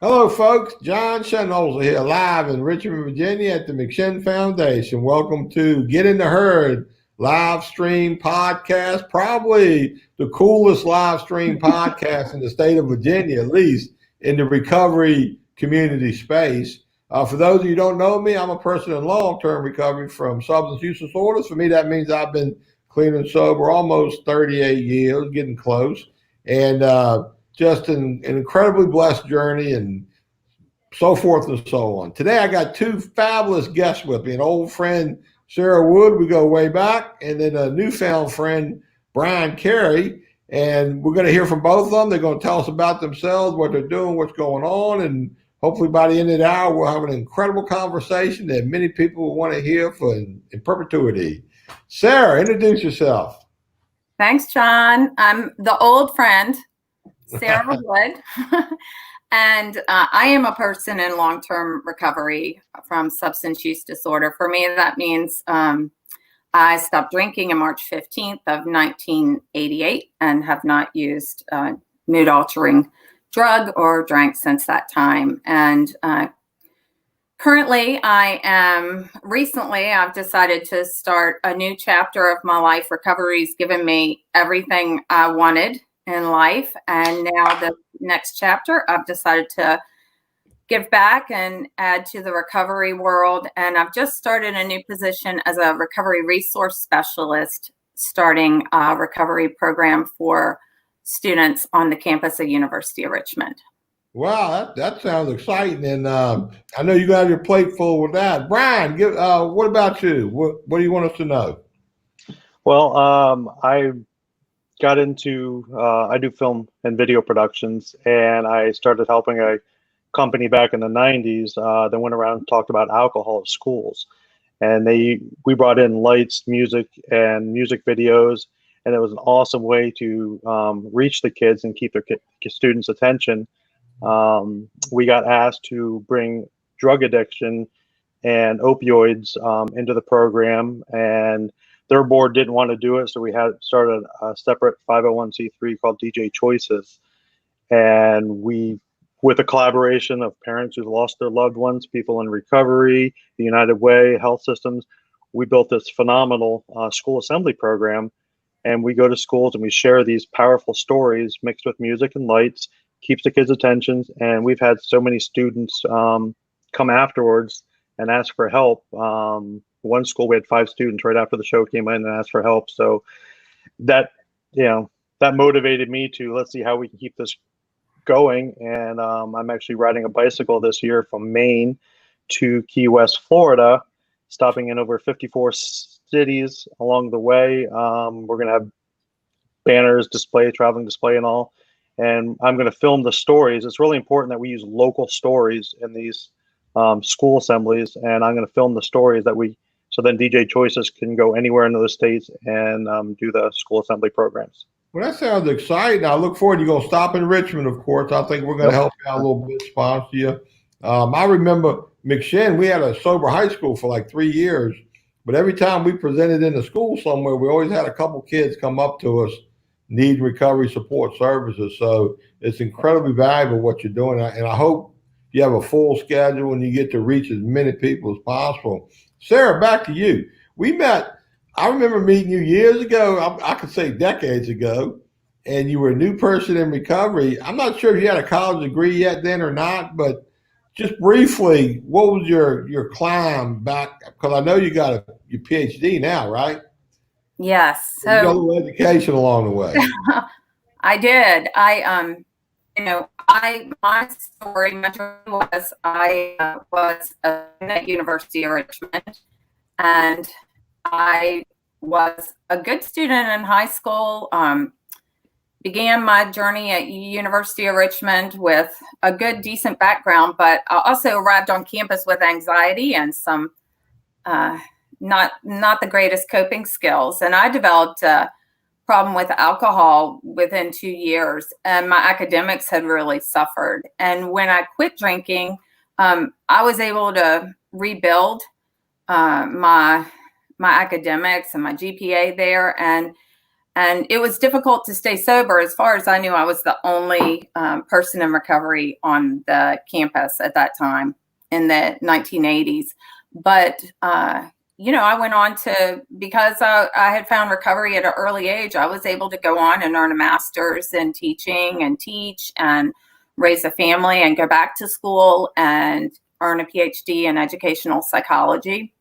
Hello, folks. John Shinholser here, live in Richmond, Virginia at the McShin Foundation. Welcome to Get in the Herd live stream podcast, probably the coolest live stream podcast in the state of Virginia, at least in the recovery community space. For those of you who don't know me, I'm a person in long-term recovery from substance use disorders. For me, that means I've been clean and sober almost 38 years, getting close. And just an incredibly blessed journey and so forth and so on. Today, I got two fabulous guests with me, an old friend, Sarah Wood, we go way back, and then a newfound friend, Bryon Carey. And we're going to hear from both of them. They're going to tell us about themselves, what they're doing, what's going on, and hopefully by the end of the hour, we'll have an incredible conversation that many people will want to hear for in perpetuity. Sarah, introduce yourself. Thanks, John. I'm the old friend, Sarah Wood, and I am a person in long-term recovery from substance use disorder. For me, that means I stopped drinking on March 15th of 1988 and have not used mood-altering drug or drank since that time. And currently, I've decided to start a new chapter of my life. Recovery's given me everything I wanted in life. And now the next chapter, I've decided to give back and add to the recovery world. And I've just started a new position as a recovery resource specialist, starting a recovery program for students on the campus of University of Richmond. Wow, that sounds exciting. And I know you got your plate full with that. Bryon, what about you? What do you want us to know? Well, I got into, I do film and video productions, and I started helping a company back in the 90s that went around and talked about alcohol at schools. And we brought in lights, music, and music videos, and it was an awesome way to reach the kids and keep their students' attention. We got asked to bring drug addiction and opioids into the program, and their board didn't want to do it, so we had started a separate 501c3 called DJ Choices. And we, with a collaboration of parents who lost their loved ones, people in recovery, the United Way, health systems, we built this phenomenal school assembly program. And we go to schools and we share these powerful stories mixed with music and lights, keeps the kids' attention. And we've had so many students come afterwards and ask for help. One school, we had 5 students right after the show came in and asked for help. So that motivated me to, let's see how we can keep this going. And I'm actually riding a bicycle this year from Maine to Key West, Florida, stopping in over 54 cities along the way. We're going to have banners, display, traveling display and all. And I'm going to film the stories. It's really important that we use local stories in these school assemblies. And I'm going to film the stories so then DJ Choices can go anywhere in those states and do the school assembly programs. Well, that sounds exciting. I look forward to you going to stop in Richmond, of course. I think we're going to help you out a little bit, sponsor you. I remember McShin, we had a sober high school for like 3 years, but every time we presented in a school somewhere, we always had a couple kids come up to us needing recovery support services. So it's incredibly valuable what you're doing. And I hope you have a full schedule and you get to reach as many people as possible. Sarah, back to you. We met, I remember meeting you years ago, I could say decades ago, and you were a new person in recovery. I'm not sure if you had a college degree yet then or not, but just briefly, what was your climb back? Because I know you got your PhD now, right? Yes. You got a So little education along the way. I did. My story, my journey was I was at University of Richmond, and I was a good student in high school. Began my journey at University of Richmond with a good, decent background, but I also arrived on campus with anxiety and some not the greatest coping skills, and I developed a problem with alcohol within 2 years, and my academics had really suffered. And when I quit drinking, I was able to rebuild my academics and my GPA there, and it was difficult to stay sober. As far as I knew, I was the only person in recovery on the campus at that time in the 1980s. But I went on to, because I had found recovery at an early age, I was able to go on and earn a master's in teaching and teach and raise a family and go back to school and earn a PhD in educational psychology.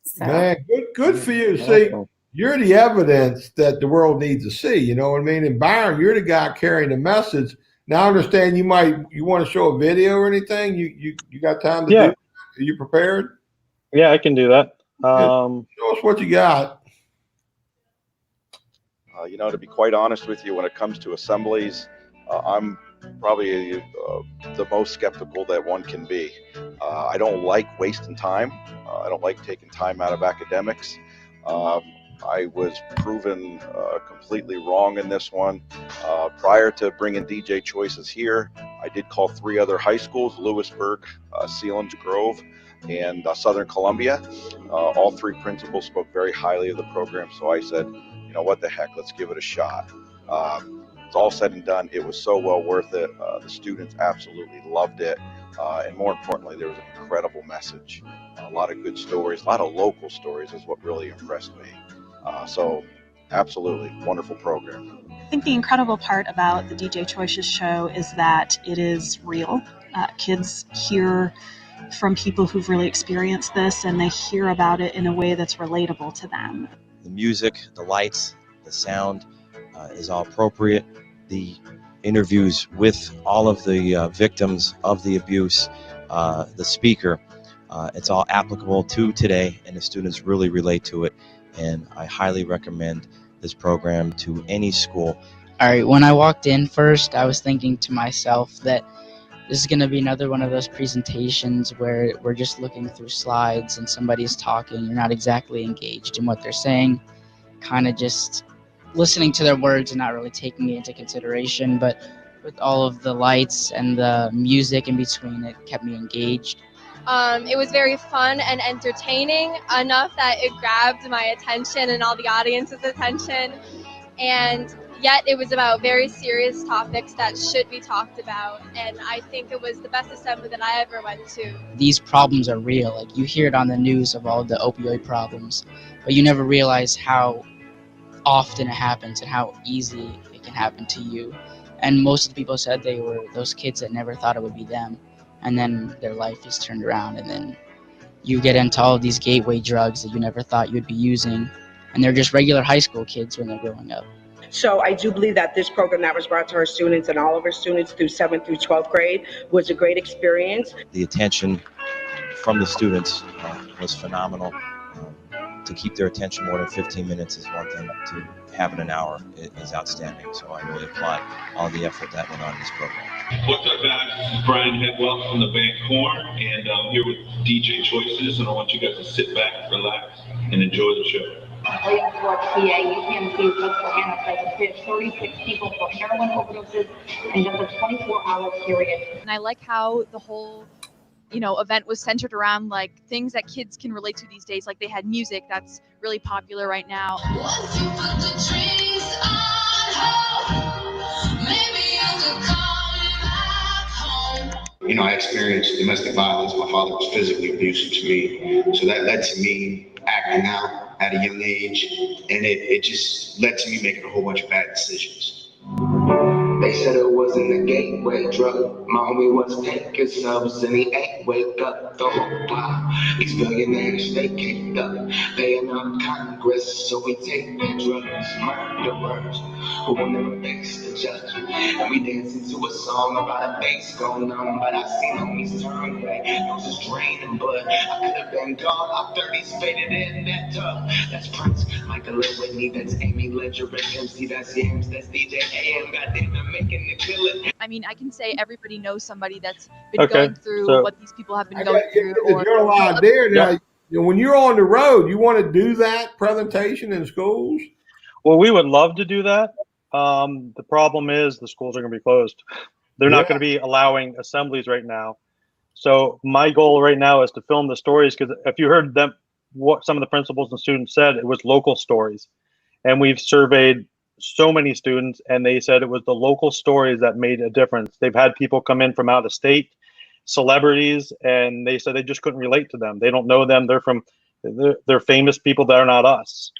So. Man, good for you. See, you're the evidence that the world needs to see. You know what I mean? And Byron, you're the guy carrying the message. Now I understand you want to show a video or anything. You got time to do? Are you prepared? Yeah, I can do that. Show us what you got. To be quite honest with you, when it comes to assemblies, I'm probably the most skeptical that one can be. I don't like wasting time. I don't like taking time out of academics. I was proven completely wrong in this one. Prior to bringing DJ Choices here, I did call 3 other high schools: Lewisburg, Sealands Grove, and Southern Columbia. All 3 principals spoke very highly of the program, so I said, what the heck, let's give it a shot. It's all said and done. It was so well worth it. The students absolutely loved it. And more importantly, there was an incredible message. A lot of good stories, a lot of local stories is what really impressed me. So absolutely wonderful program. I think the incredible part about the DJ Choices show is that it is real. Kids hear from people who've really experienced this, and they hear about it in a way that's relatable to them. The music, the lights, the sound is all appropriate. The interviews with all of the victims of the abuse, the speaker, it's all applicable to today, and the students really relate to it. And I highly recommend this program to any school. All right, when I walked in first, I was thinking to myself that this is going to be another one of those presentations where we're just looking through slides and somebody's talking. You're not exactly engaged in what they're saying, kind of just listening to their words and not really taking it into consideration. But with all of the lights and the music in between, it kept me engaged. It was very fun and entertaining, enough that it grabbed my attention and all the audience's attention. And yet it was about very serious topics that should be talked about. And I think it was the best assembly that I ever went to. These problems are real. Like, you hear it on the news of all the opioid problems, but you never realize how often it happens and how easy it can happen to you. And most of the people said they were those kids that never thought it would be them. And then their life is turned around, and then you get into all of these gateway drugs that you never thought you would be using. And they're just regular high school kids when they're growing up. So I do believe that this program that was brought to our students and all of our students through 7th through 12th grade was a great experience. The attention from the students was phenomenal. To keep their attention more than 15 minutes is one thing. To have it an hour is outstanding. So I really applaud all the effort that went on in this program. What's up, guys? This is Bryon Carey from the band Corn, and I'm here with DJ Choices, and I want you guys to sit back, relax, and enjoy the show. Williamsport, PA, UPMC just for Hannah says 36 people for heroin overdoses in just a 24-hour period. And I like how the whole event was centered around like things that kids can relate to these days. Like, they had music that's really popular right now. Once you put the trees on hold, maybe you could come back home. I experienced domestic violence. My father was physically abusive to me. So that led to me acting out at a young age. And it just led to me making a whole bunch of bad decisions. They said it wasn't a gateway drug. My homie was taking subs and he ain't wake up the whole block. These billionaires, they caked up. They in our Congress, so we take their drugs. Murderers who will never face the judge. And we dancing to a song about a bass going on. But I seen homies turn away. Noses draining blood. I could have been gone. Our 30s faded in that tub. That's Prince, Michael Whitney, that's Amy Ledger, MC, that's Yams, that's DJ AM. Goddamn, I'm making the killing. I mean, I can say everybody knows somebody that's been going through what these people have been I going got through. the general idea now. When you're on the road, you want to do that presentation in schools? Well, we would love to do that. The problem is the schools are going to be closed. They're not going to be allowing assemblies right now. So my goal right now is to film the stories, because if you heard them, what some of the principals and students said, it was local stories. And we've surveyed so many students, and they said it was the local stories that made a difference. They've had people come in from out of state, celebrities, and they said they just couldn't relate to them. They don't know them. They're famous people that are not us.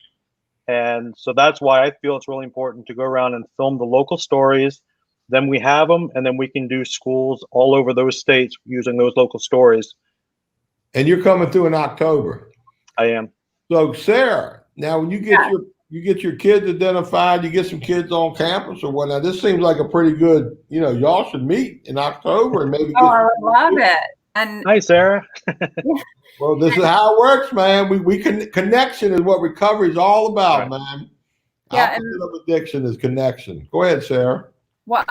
And so that's why I feel it's really important to go around and film the local stories. Then we have them, and then we can do schools all over those states using those local stories. And you're coming through in October. I am. So Sarah, now when you get your kids identified, you get some kids on campus or whatnot. This seems like a pretty good, y'all should meet in October and maybe. Oh, I would love it. And hi, Sarah. Well, this is how it works, man. We connection is what recovery is all about, man. Yeah, opposite of addiction is connection. Go ahead, Sarah. Well,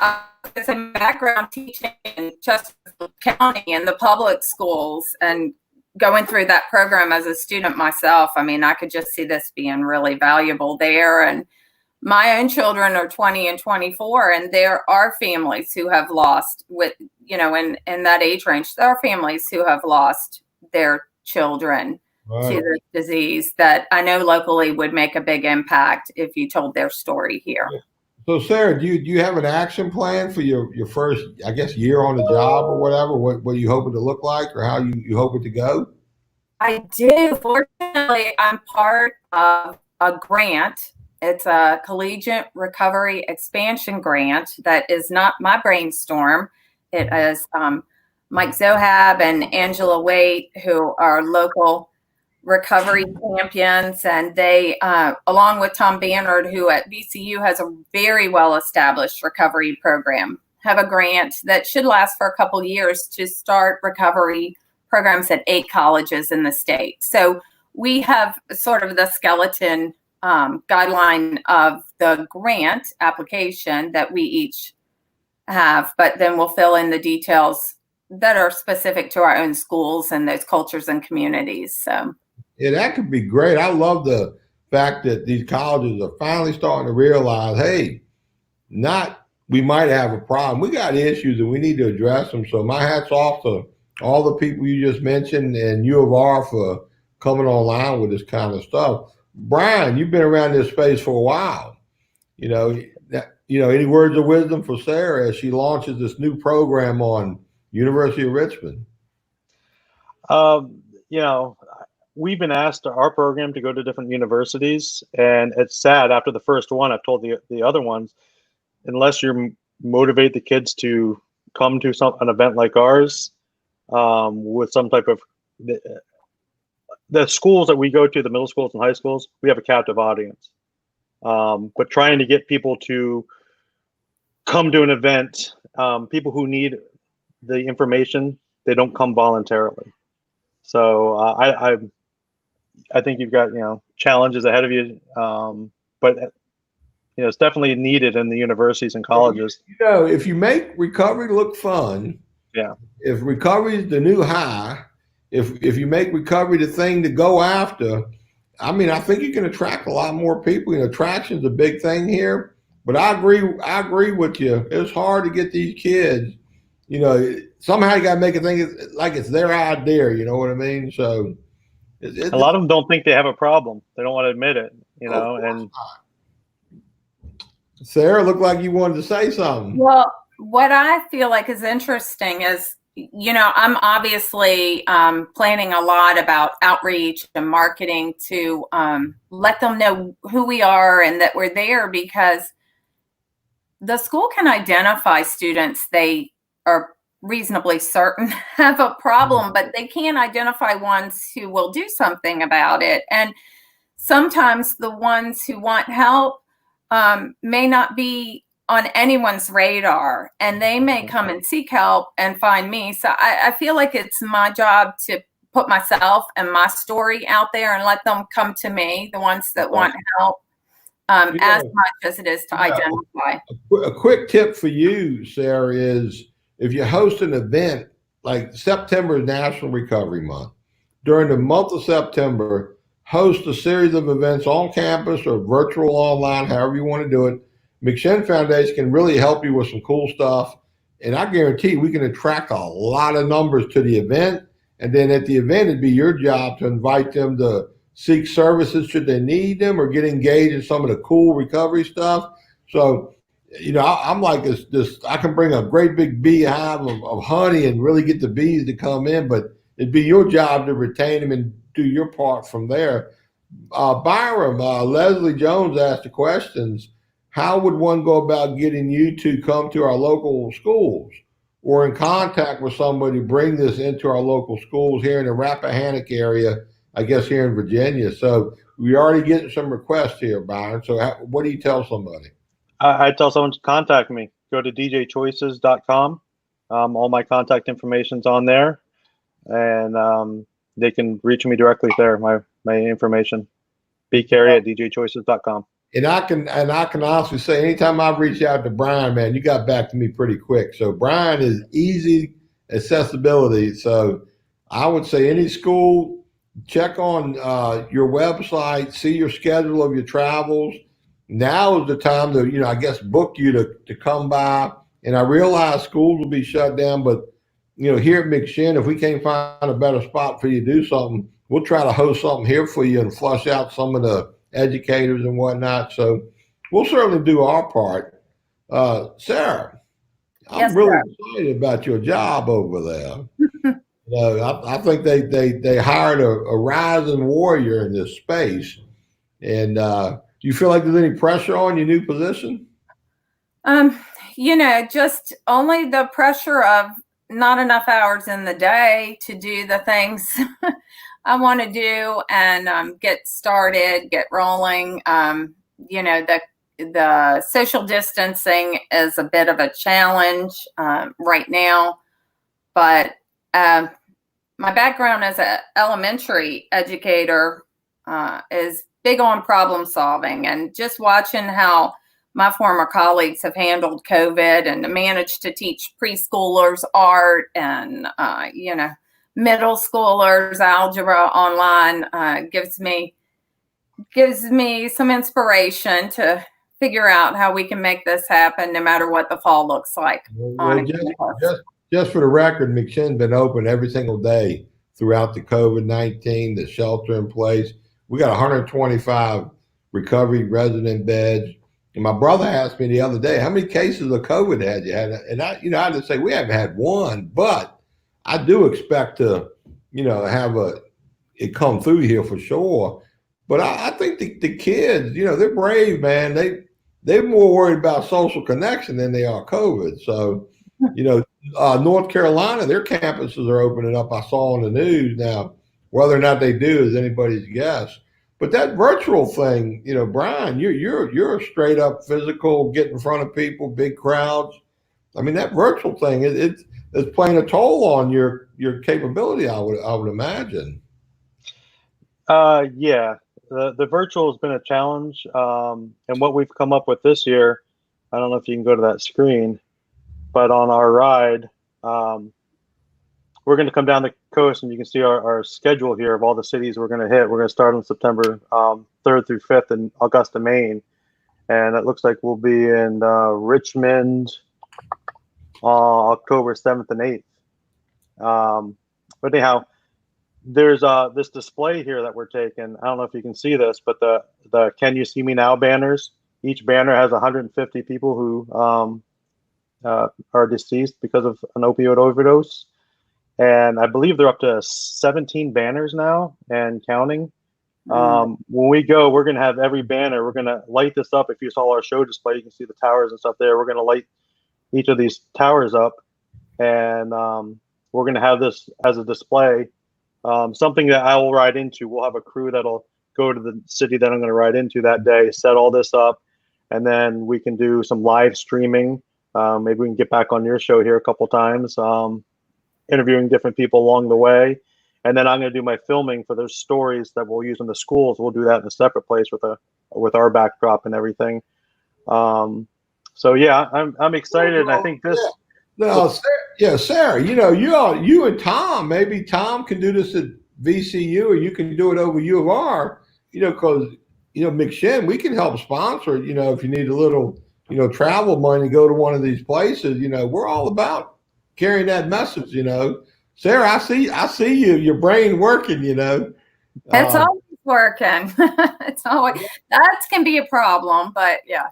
as a background teaching in Chesterfield County in the public schools and going through that program as a student myself, I mean, I could just see this being really valuable there. And my own children are 20 and 24, and there are families who have lost in that age range, there are families who have lost their children to this disease that I know locally would make a big impact if you told their story here. So Sarah, do you have an action plan for your first, I guess, year on the job or whatever? What you hope it to look like, or how you hope it to go? I do. Fortunately, I'm part of a grant. It's a collegiate recovery expansion grant that is not my brainstorm. It is Mike Zohab and Angela Waite, who are local recovery champions, and they, along with Tom Bannard, who at VCU has a very well-established recovery program, have a grant that should last for a couple years to start recovery programs at 8 colleges in the state. So we have sort of the skeleton guideline of the grant application that we each have, but then we'll fill in the details that are specific to our own schools and those cultures and communities. So. Yeah, that could be great. I love the fact that these colleges are finally starting to realize, hey, we might have a problem. We got issues and we need to address them. So my hat's off to all the people you just mentioned and U of R for coming online with this kind of stuff. Bryon, you've been around this space for a while. Any words of wisdom for Sarah as she launches this new program on University of Richmond? We've been asked our program to go to different universities, and it's sad. After the first one, I've told the other ones, unless you motivate the kids to come to an event like ours, with some type of the schools that we go to, the middle schools and high schools, we have a captive audience. But trying to get people to come to an event, people who need the information, they don't come voluntarily. So I think you've got challenges ahead of you, but it's definitely needed in the universities and colleges. If you make recovery look fun, if recovery is the new high, if you make recovery the thing to go after, I mean, I think you can attract a lot more people. Attraction is a big thing here. But I agree with you. It's hard to get these kids. Somehow you got to make it think like it's their idea. You know what I mean? So a lot of them don't think they have a problem. They don't want to admit it. And Sarah, looked like you wanted to say something. Well, what I feel like is interesting is, I'm obviously planning a lot about outreach and marketing to let them know who we are and that we're there, because the school can identify students they are reasonably certain have a problem, but they can't identify ones who will do something about it. And sometimes the ones who want help may not be on anyone's radar, and they may come and seek help and find me. So I feel like it's my job to put myself and my story out there and let them come to me, the ones that want help, as much as it is to identify. A quick tip for you, Sarah, is if you host an event, like September is National Recovery Month, during the month of September, host a series of events on campus or virtual, online, however you want to do it. McShin Foundation can really help you with some cool stuff. And I guarantee we can attract a lot of numbers to the event. And then at the event, it'd be your job to invite them to seek services should they need them or get engaged in some of the cool recovery stuff. So, I'm like this, I can bring a great big beehive of honey and really get the bees to come in, but it'd be your job to retain them and do your part from there. Byram, Leslie Jones asked the questions. How would one go about getting you to come to our local schools or in contact with somebody to bring this into our local schools here in the Rappahannock area, I guess here in Virginia? So we're already getting some requests here, Byron. So what do you tell somebody? I tell someone to contact me. Go to djchoices.com. All my contact information's on there, and they can reach me directly there. My information, bcarey@djchoices.com. And I can honestly say, anytime I've reached out to Bryon, man, you got back to me pretty quick. So Bryon is easy accessibility. So I would say any school, check on your website, see your schedule of your travels. Now is the time to, I guess, book you to come by. And I realize schools will be shut down, but here at McShin, if we can't find a better spot for you to do something, we'll try to host something here for you and flush out some of the educators and whatnot. So we'll certainly do our part. Sarah, I'm really excited about your job over there. I think they hired a rising warrior in this space. And do you feel like there's any pressure on your new position? Just only the pressure of not enough hours in the day to do the things I want to do and get started, get rolling. The social distancing is a bit of a challenge right now, but my background as an elementary educator is big on problem solving, and just watching how my former colleagues have handled COVID and managed to teach preschoolers art and, middle schoolers algebra online gives me some inspiration to figure out how we can make this happen no matter what the fall looks like. Just for the record, McShin's been open every single day throughout the COVID-19, the shelter in place. We got 125 recovery resident beds. And my brother asked me the other day, how many cases of COVID had you had? And I had to say, we haven't had one, but I do expect to, have it come through here for sure. But I think the kids, they're brave, man. They're more worried about social connection than they are COVID. So, North Carolina, their campuses are opening up. I saw on the news. Now, whether or not they do is anybody's guess. But that virtual thing, Bryon, you're a straight up physical, get in front of people, big crowds. I mean, that virtual thing, it's playing a toll on your capability, I would imagine. Yeah, the virtual has been a challenge, and what we've come up with this year, I don't know if you can go to that screen, but on our ride, we're going to come down the coast, and you can see our schedule here of all the cities we're going to hit. We're going to start on September 3rd through 5th in Augusta, Maine, and it looks like we'll be in Richmond October 7th and 8th. But anyhow, there's this display here that we're taking. I don't know if you can see this, but the Can You See Me Now banners, each banner has 150 people who are deceased because of an opioid overdose. And I believe they're up to 17 banners now and counting. When we go, we're going to have every banner. We're going to light this up. If you saw our show display, you can see the towers and stuff there. We're going to light each of these towers up, and we're going to have this as a display. Something that I will ride into. We'll have a crew that'll go to the city that I'm going to ride into that day, set all this up, and then we can do some live streaming. Maybe we can get back on your show here a couple times, interviewing different people along the way. And then I'm going to do my filming for those stories that we'll use in the schools. We'll do that in a separate place with our backdrop and everything. So yeah, I'm excited. And I think this. No, Sarah, you and Tom, maybe Tom can do this at VCU, or you can do it over U of R, because, McShin, we can help sponsor it, if you need a little, travel money to go to one of these places, we're all about carrying that message, Sarah, I see you, your brain working, It's always working. It's always, that can be a problem, but yeah.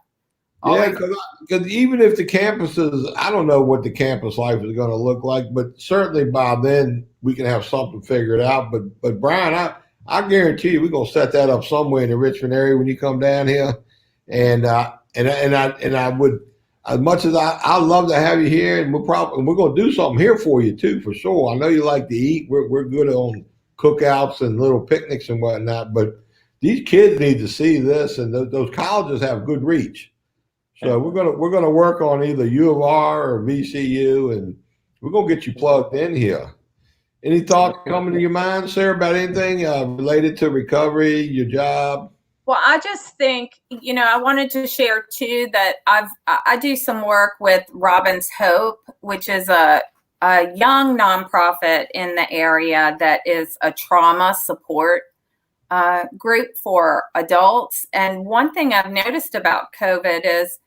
Yeah, because even if the campuses, I don't know what the campus life is going to look like, but certainly by then we can have something figured out. But Bryon, I guarantee you we're going to set that up somewhere in the Richmond area when you come down here, and I would, as much as I love to have you here, and we're going to do something here for you too, for sure. I know you like to eat. We're good on cookouts and little picnics and whatnot, but these kids need to see this, and those colleges have good reach. So we're gonna work on either U of R or VCU, and we're gonna get you plugged in here. Any thoughts coming to your mind, Sarah, about anything related to recovery, your job? Well, I just think, I wanted to share too that I do some work with Robin's Hope, which is a young nonprofit in the area that is a trauma support group for adults. And one thing I've noticed about COVID is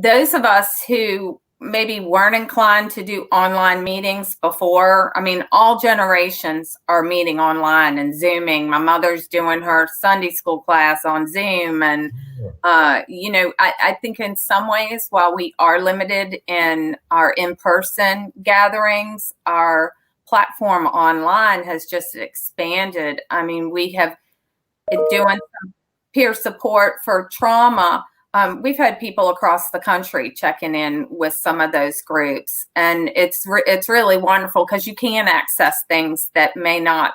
those of us who maybe weren't inclined to do online meetings before, all generations are meeting online and Zooming. My mother's doing her Sunday school class on Zoom. And, I think in some ways, while we are limited in our in-person gatherings, our platform online has just expanded. We have been doing some peer support for trauma. We've had people across the country checking in with some of those groups, and it's really wonderful because you can access things that may not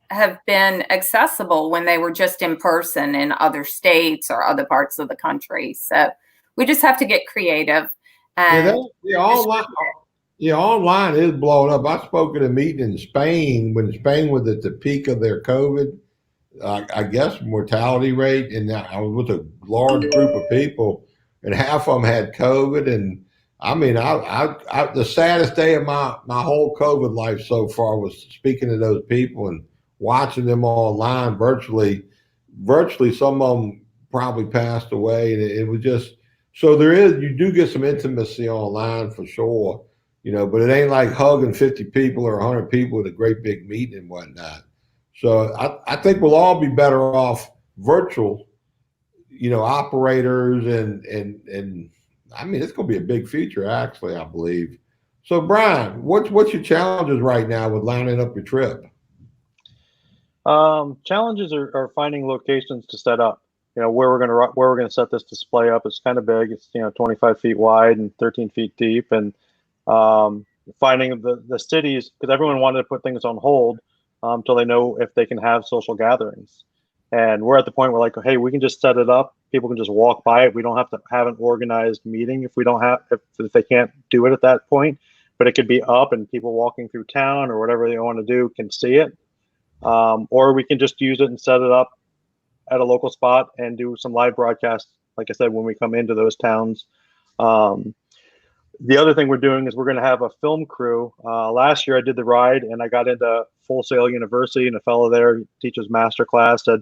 have been accessible when they were just in person in other states or other parts of the country. So we just have to get creative. And online is blowing up. I spoke at a meeting in Spain when Spain was at the peak of their COVID. I guess mortality rate, and I was with a large group of people, and half of them had COVID. And the saddest day of my whole COVID life so far was speaking to those people and watching them online virtually. Some of them probably passed away, and it was just so you do get some intimacy online for sure, but it ain't like hugging 50 people or 100 people at a great big meeting and whatnot. So I think we'll all be better off virtual, operators and it's going to be a big feature, actually, I believe. So Bryon, what's your challenges right now with lining up your trip? Challenges are finding locations to set up. Where we're going to set this display up. It's kind of big. It's 25 feet wide and 13 feet deep, and finding the cities, because everyone wanted to put things on hold until they know if they can have social gatherings. And we're at the point where hey, we can just set it up. People can just walk by it. We don't have to have an organized meeting if they can't do it at that point, but it could be up and people walking through town or whatever they want to do can see it. Or we can just use it and set it up at a local spot and do some live broadcasts, like I said, when we come into those towns. The other thing we're doing is we're going to have a film crew. Last year I did the ride and I got into Full Sail University, and a fellow there who teaches master class said,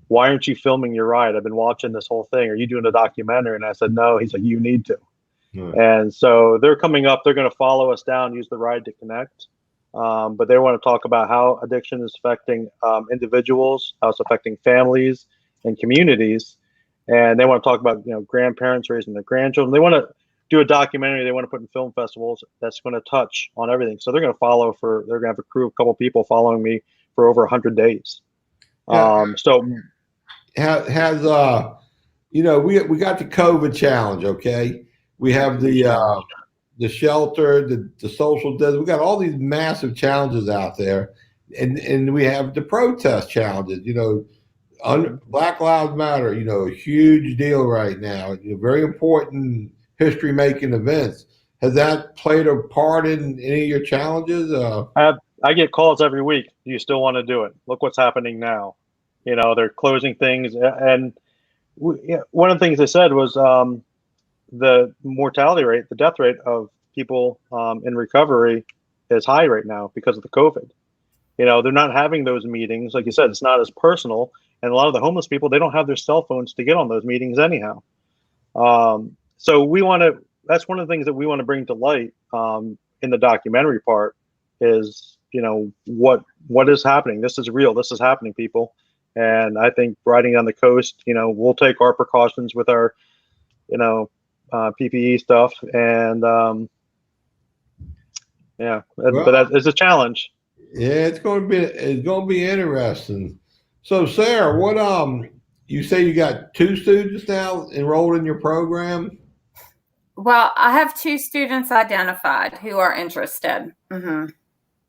"Why aren't you filming your ride? I've been watching this whole thing. Are you doing a documentary?" And I said, "No." He's like, "You need to." And so they're coming up. They're going to follow us down, use the ride to connect. But they want to talk about how addiction is affecting individuals, how it's affecting families and communities. And they want to talk about, grandparents raising their grandchildren. They want to do a documentary they want to put in film festivals that's going to touch on everything. So they're going to they're going to have a crew, a couple people following me for over 100 days. So has you know, we got the COVID challenge. Okay, we have the shelter, the social distance. We got all these massive challenges out there, and we have the protest challenges. You know, Black Lives Matter. You know, a huge deal right now. You know, very important history making events. Has that played a part in any of your challenges? I get calls every week. Do you still want to do it? Look what's happening now. You know, they're closing things, and one of the things they said was the mortality rate, the death rate of people in recovery is high right now because of the COVID. You know, they're not having those meetings. Like you said, it's not as personal. And a lot of the homeless people, they don't have their cell phones to get on those meetings anyhow. So we want to, that's one of the things that we want to bring to light in the documentary part is, you know, what is happening. This is real. This is happening, people. And I think riding on the coast, you know, we'll take our precautions with our, you know, PPE stuff. And yeah, but it's a challenge. Yeah, it's going to be interesting. So, Sarah, what you say you got 2 students now enrolled in your program? Well, I have 2 students identified who are interested. Mm-hmm.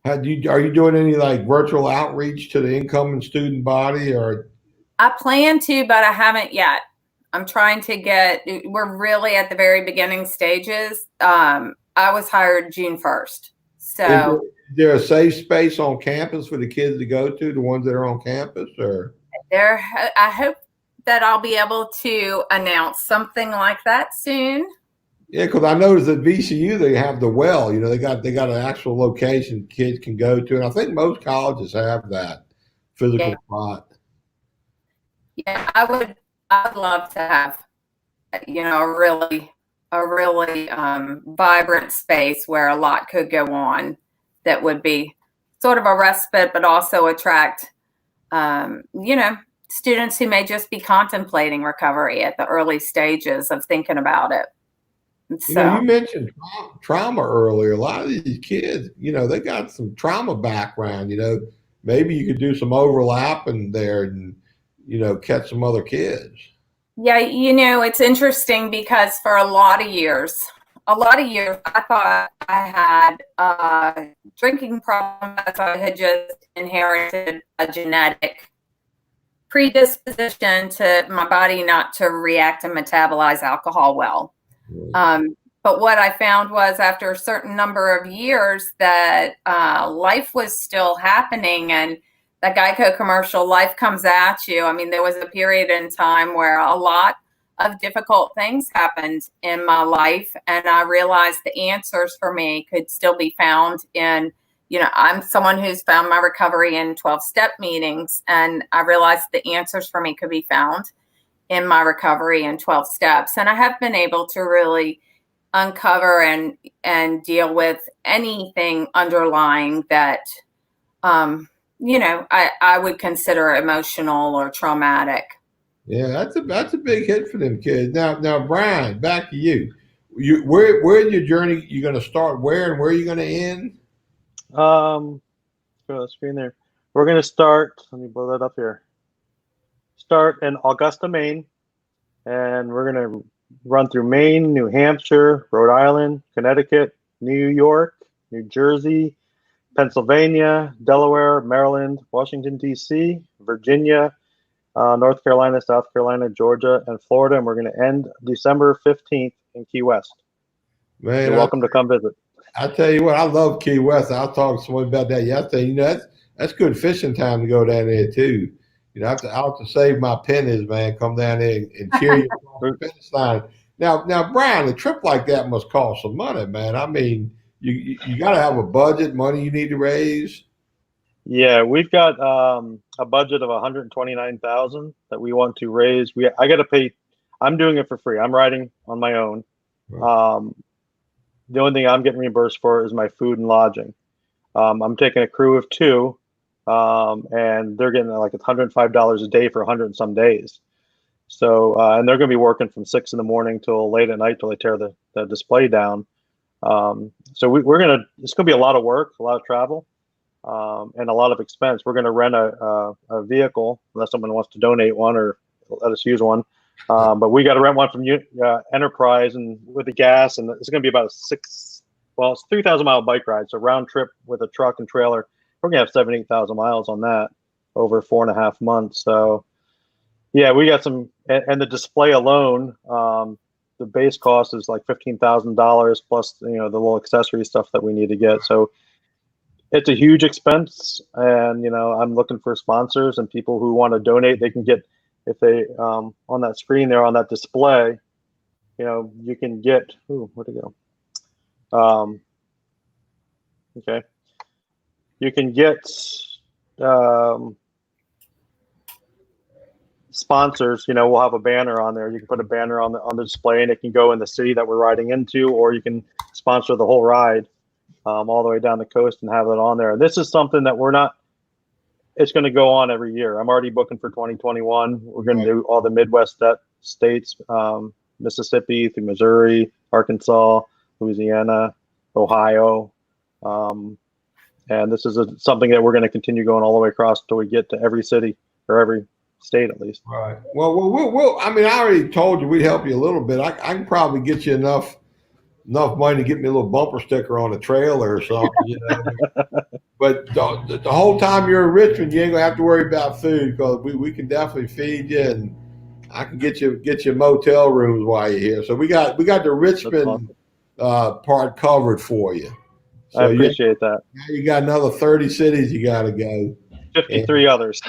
Are you doing any like virtual outreach to the incoming student body, or? I plan to, but I haven't yet. I'm trying to we're really at the very beginning stages. I was hired June 1st. So is there a safe space on campus for the kids to go to, the ones that are on campus, or? I hope that I'll be able to announce something like that soon. Yeah, because I noticed at VCU they have the well. You know, they got an actual location kids can go to, and I think most colleges have that physical spot. Yeah, I would love to have, you know, a really vibrant space where a lot could go on that would be sort of a respite, but also attract, you know, students who may just be contemplating recovery at the early stages of thinking about it. You know, you mentioned trauma earlier. A lot of these kids, you know, they got some trauma background. You know, maybe you could do some overlapping there and, you know, catch some other kids. Yeah, you know, it's interesting because for a lot of years, I thought I had a drinking problem. I had just inherited a genetic predisposition to my body not to react and metabolize alcohol well. But what I found was after a certain number of years that life was still happening, and that Geico commercial, life comes at you. I mean, there was a period in time where a lot of difficult things happened in my life, and I realized the answers for me could still be found in, you know, I'm someone who's found my recovery in 12-step meetings, and I realized the answers for me could be found in my recovery in 12 steps. And I have been able to really uncover and deal with anything underlying that, you know, I would consider emotional or traumatic. Yeah, that's a big hit for them kids. Now, Bryon, back to you. Where in your journey you're going to start? Where are you going to end? Go to the screen there. We're going to start. Let me blow that up here. Start in Augusta, Maine, and we're going to run through Maine, New Hampshire, Rhode Island, Connecticut, New York, New Jersey, Pennsylvania, Delaware, Maryland, Washington, D.C., Virginia, North Carolina, South Carolina, Georgia, and Florida. And we're going to end December 15th in Key West. Man, you're welcome to come visit. I tell you what, I love Key West. I'll talk to someone about that yesterday. You know, that's good fishing time to go down there too. You know, I'll have to save my pennies, man. Come down there and cheer you across the finish line. Now, Bryon, a trip like that must cost some money, man. I mean, you got to have a budget, money you need to raise. Yeah, we've got a budget of $129,000 that we want to raise. I got to pay. I'm doing it for free. I'm riding on my own. Right. The only thing I'm getting reimbursed for is my food and lodging. I'm taking a crew of 2, and they're getting like $105 a day for 100 and some days. So, and they're going to be working from 6 in the morning till late at night till they tear the display down. So it's going to be a lot of work, a lot of travel. and a lot of expense. We're going to rent a vehicle unless someone wants to donate one or let us use one. But we got to rent one from Enterprise, and with the gas, and it's going to be about it's 3,000-mile bike ride. So round trip with a truck and trailer, we're going to have 8,000 miles on that over 4.5 months. So yeah, we got some, and the display alone, the base cost is like $15,000 plus, the little accessory stuff that we need to get. So it's a huge expense, and I'm looking for sponsors and people who want to donate. They can get, if they on that screen there on that display, you can get. Where'd it go? Okay, you can get sponsors. We'll have a banner on there. You can put a banner on the display, and it can go in the city that we're riding into, or you can sponsor the whole ride. All the way down the coast and have it on there. And this is something that it's going to go on every year. I'm already booking for 2021. We're going to do all the Midwest states, Mississippi through Missouri, Arkansas, Louisiana, Ohio. And this is something that we're going to continue going all the way across until we get to every city or every state at least. Right. Well, we'll I already told you we'd help you a little bit. I can probably get you enough money to get me a little bumper sticker on a trailer or something, But the whole time you're in Richmond, you ain't gonna have to worry about food, because we can definitely feed you, and I can get you motel rooms while you're here. So we got the Richmond part covered for you. So I appreciate that. Now you got another 30 cities you got to go. 53 others.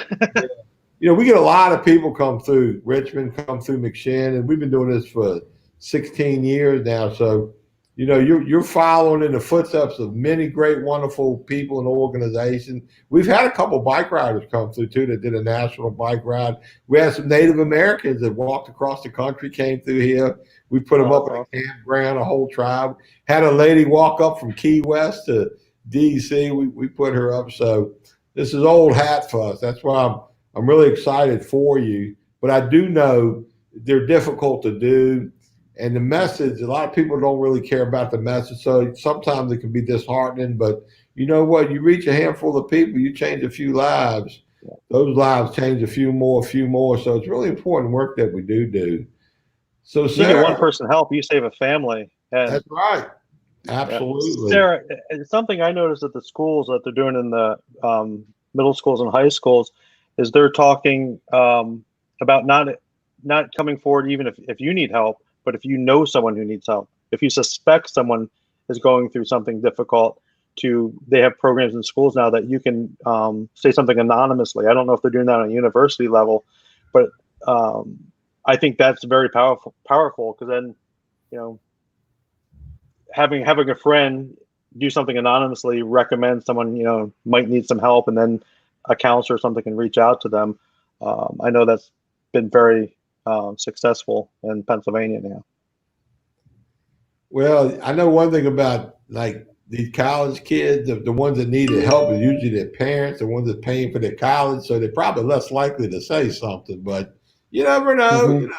We get a lot of people come through Richmond, come through McShin, and we've been doing this for 16 years now. So you're following in the footsteps of many great, wonderful people and organizations. We've had a couple bike riders come through too that did a national bike ride. We had some Native Americans that walked across the country, came through here. We put them up in a campground, a whole tribe. Had a lady walk up from Key West to DC. We put her up. So this is old hat for us. That's why I'm really excited for you. But I do know they're difficult to do. And the message, a lot of people don't really care about the message. So sometimes it can be disheartening, but you know what? You reach a handful of people, you change a few lives. Those lives change a few more. So it's really important work that we do. So Sarah, you get one person help, you save a family. And that's right. Absolutely. Sarah, it's something I noticed at the schools that they're doing in the middle schools and high schools is they're talking about not coming forward even if you need help. But if you know someone who needs help, if you suspect someone is going through something difficult, they have programs in schools now that you can say something anonymously. I don't know if they're doing that on a university level, but I think that's very powerful because then, having a friend do something anonymously, recommend someone, might need some help, and then a counselor or something can reach out to them. I know that's been very successful in Pennsylvania now. Well, I know one thing about these college kids, the ones that needed help are usually their parents, the ones that are paying for their college, so they're probably less likely to say something, but you never know,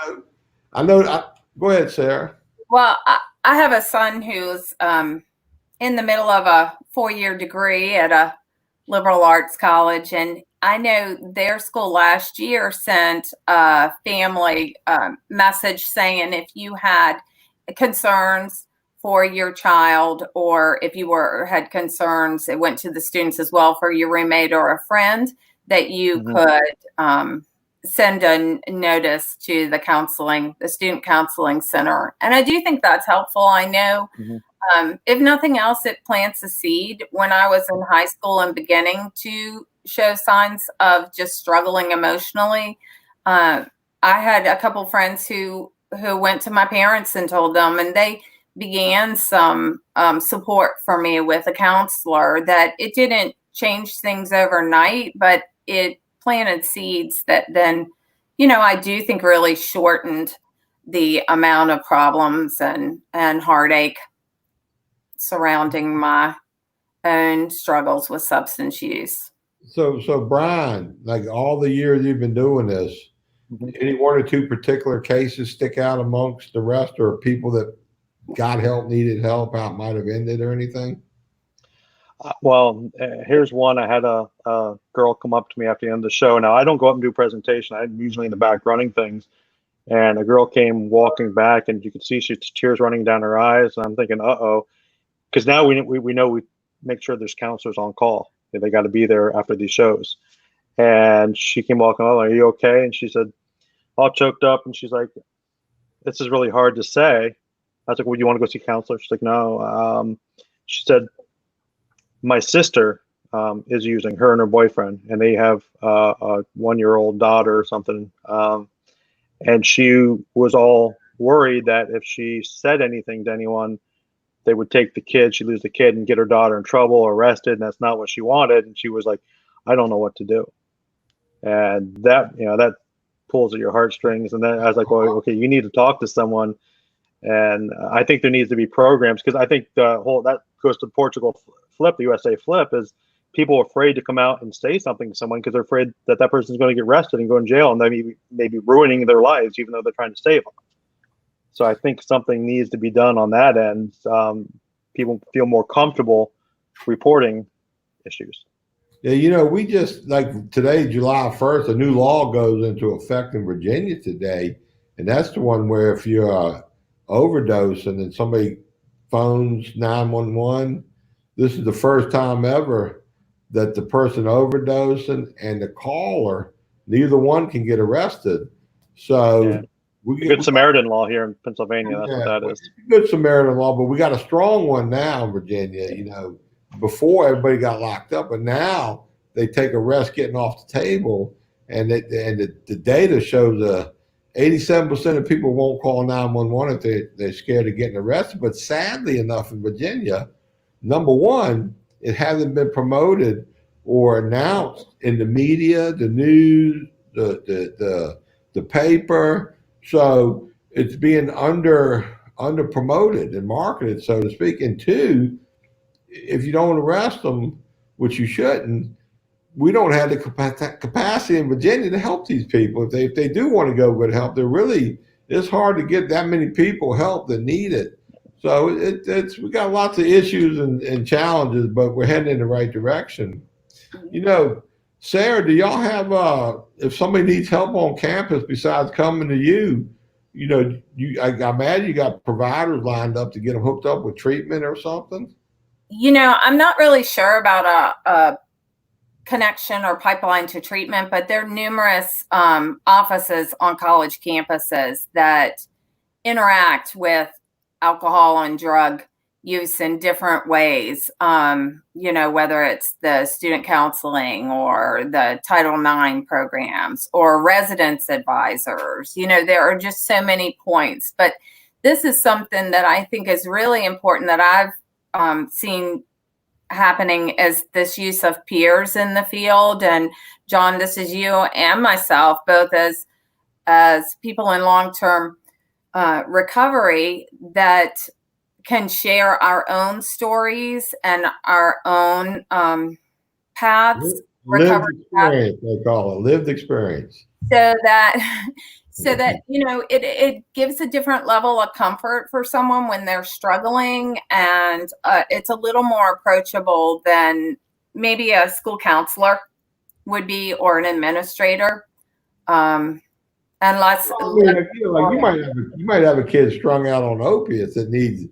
go ahead, Sarah. Well, I have a son who's in the middle of a 4-year degree at a liberal arts college, and I know their school last year sent a family message saying if you had concerns for your child, or if you had concerns, it went to the students as well, for your roommate or a friend, that you could send a notice to the student counseling center. And I do think that's helpful. I know if nothing else, it plants a seed. When I was in high school and beginning to show signs of just struggling emotionally, I had a couple friends who went to my parents and told them, and they began some support for me with a counselor. That it didn't change things overnight, but it planted seeds that then, I do think really shortened the amount of problems and heartache surrounding my own struggles with substance use. So Bryon, all the years you've been doing this, any one or two particular cases stick out amongst the rest, or people that got help, needed help, how it might have ended or anything? Here's one. I had a girl come up to me after the end of the show. Now, I don't go up and do a presentation. I'm usually in the back running things. And a girl came walking back, and you could see she's tears running down her eyes. And I'm thinking, uh-oh. Because now we know we make sure there's counselors on call. They got to be there after these shows. And she came walking over, are you okay? And she said, all choked up. And she's like, this is really hard to say. I was like, well, you want to go see a counselor? She's like, no. She said, my sister is using, her and her boyfriend, and they have a 1-year-old daughter or something. And she was all worried that if she said anything to anyone, they would take the kid, she'd lose the kid and get her daughter in trouble or arrested. And that's not what she wanted. And she was like, I don't know what to do. And that, that pulls at your heartstrings. And then I was like, well, okay, you need to talk to someone. And I think there needs to be programs, because I think that goes to Portugal flip, the USA flip, is people are afraid to come out and say something to someone because they're afraid that that person's going to get arrested and go in jail, and they may be ruining their lives, even though they're trying to save them. So I think something needs to be done on that end. People feel more comfortable reporting issues. Yeah, we just, like today, July 1st, a new law goes into effect in Virginia today. And that's the one where if you're overdose and then somebody phones 911, this is the first time ever that the person overdosing and the caller, neither one can get arrested. So yeah. Good Samaritan law here in Pennsylvania. That's what that is. Good Samaritan law, but we got a strong one now in Virginia. Before everybody got locked up, but now they take arrest getting off the table, and the data shows 87% of people won't call 911 if they're scared of getting arrested. But sadly enough, in Virginia, number one, it hasn't been promoted or announced in the media, the news, the paper. So it's being under promoted and marketed, so to speak. And two, if you don't arrest them, which you shouldn't, we don't have the capacity in Virginia to help these people. If they do want to go get help, it's hard to get that many people help that need it. So we got lots of issues and challenges, but we're heading in the right direction. Sarah, do y'all have if somebody needs help on campus besides coming to you, I imagine you got providers lined up to get them hooked up with treatment or something? I'm not really sure about a connection or pipeline to treatment, but there are numerous offices on college campuses that interact with alcohol and drug use in different ways, whether it's the student counseling or the Title IX programs or residence advisors. There are just so many points, but this is something that I think is really important that I've seen happening, is this use of peers in the field. And John, this is you and myself, both as people in long-term recovery that can share our own stories and our own paths. Lived experience, they call it lived experience. So that it gives a different level of comfort for someone when they're struggling, and it's a little more approachable than maybe a school counselor would be, or an administrator. Unless you might have a kid strung out on opiates that needs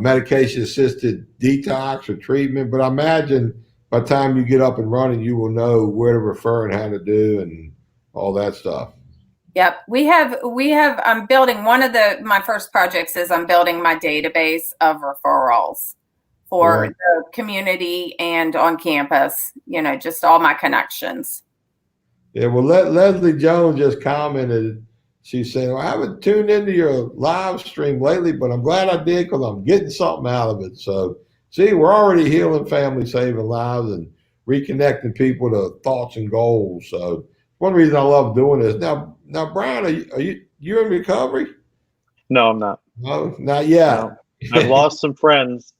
medication assisted detox or treatment, but I imagine by the time you get up and running, you will know where to refer and how to do and all that stuff. Yep. We have, I'm building my first projects is I'm building my database of referrals for the community and on campus, just all my connections. Yeah. Well, Leslie Jones just commented. She's saying, I haven't tuned into your live stream lately, but I'm glad I did because I'm getting something out of it. So see, we're already healing families, saving lives, and reconnecting people to thoughts and goals. So one reason I love doing this. Now, Bryon, are you in recovery? No, I'm not. No, not yet. No. I've lost some friends,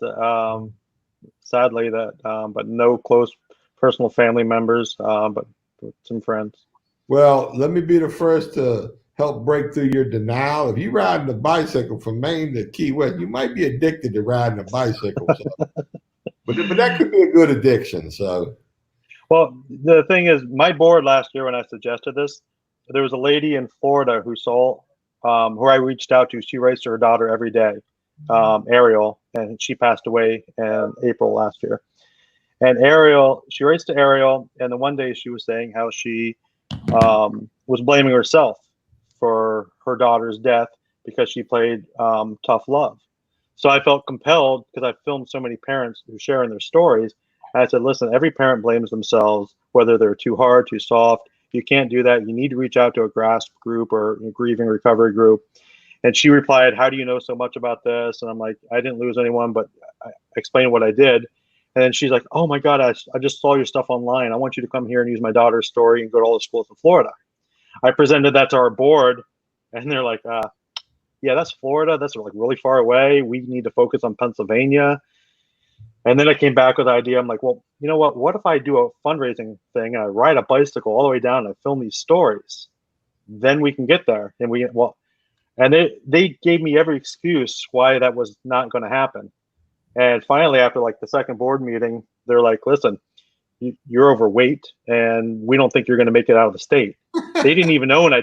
sadly, but no close personal family members, but some friends. Well, let me be the first to help break through your denial. If you're riding a bicycle from Maine to Key West, you might be addicted to riding a bicycle. So But that could be a good addiction. So, well, the thing is, my board last year when I suggested this, there was a lady in Florida who saw, who I reached out to. She writes to her daughter every day, Ariel, and she passed away in April last year. And Ariel, she writes to Ariel, and then one day she was saying how she was blaming herself for her daughter's death because she played tough love. So I felt compelled, because I filmed so many parents who sharing their stories. And I said, listen, every parent blames themselves, whether they're too hard, too soft. You can't do that. You need to reach out to a grasp group or a grieving recovery group. And she replied, how do you know so much about this? And I'm like, I didn't lose anyone, but I explained what I did. And then she's like, oh my God, I just saw your stuff online. I want you to come here and use my daughter's story and go to all the schools in Florida. I presented that to our board, and they're like, yeah, that's Florida. That's like really far away. We need to focus on Pennsylvania. And then I came back with the idea. I'm like, well, you know what? What if I do a fundraising thing and I ride a bicycle all the way down and I film these stories? Then we can get there. And they gave me every excuse why that was not going to happen. And finally, after like the second board meeting, they're like, listen, you're overweight and we don't think you're going to make it out of the state. They didn't even know, and